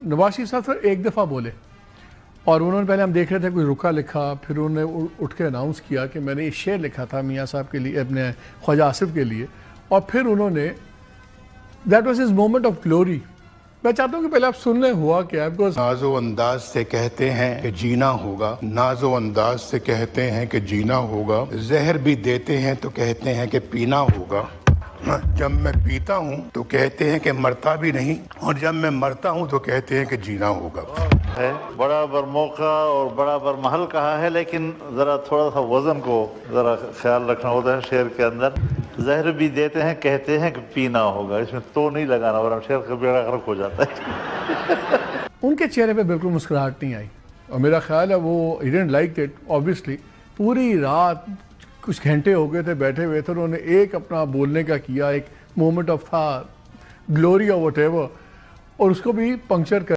नवाज शरीफ साहब सर एक दफ़ा बोले और उन्होंने पहले हम देख रहे थे कोई रुका लिखा, फिर उन्होंने उठ के अनाउंस किया कि मैंने ये शेर लिखा था मियाँ साहब के लिए, अपने ख्वाजा आसिफ के लिए, और फिर उन्होंने that was his moment of glory. मैं चाहता हूँ कि पहले आप सुन लें हुआ क्या, बिकॉज नाजो अंदाज से कहते हैं कि जीना होगा, नाजो अंदाज से कहते हैं कि जीना होगा, जहर भी देते हैं तो कहते हैं कि पीना होगा। जब मैं पीता हूँ तो कहते हैं कि मरता भी नहीं, और जब मैं मरता हूँ तो कहते हैं कि जीना होगा। है बड़ा बर मौका और बड़ा बर महल कहा है, लेकिन ज़रा थोड़ा सा वज़न को ज़रा ख्याल रखना होता है शेर के अंदर। जहर भी देते हैं कहते हैं कि पीना होगा, इसमें तो नहीं लगाना वरना शेर का बेड़ा गर्क हो जाता है। उनके चेहरे पे बिल्कुल मुस्कुराहट नहीं आई, और मेरा ख्याल है वो he didn't like it obviously. पूरी रात कुछ घंटे हो गए थे बैठे हुए थे, उन्होंने एक अपना बोलने का किया, एक मोमेंट ऑफ था ग्लोरी और वट एवर, और उसको भी पंक्चर कर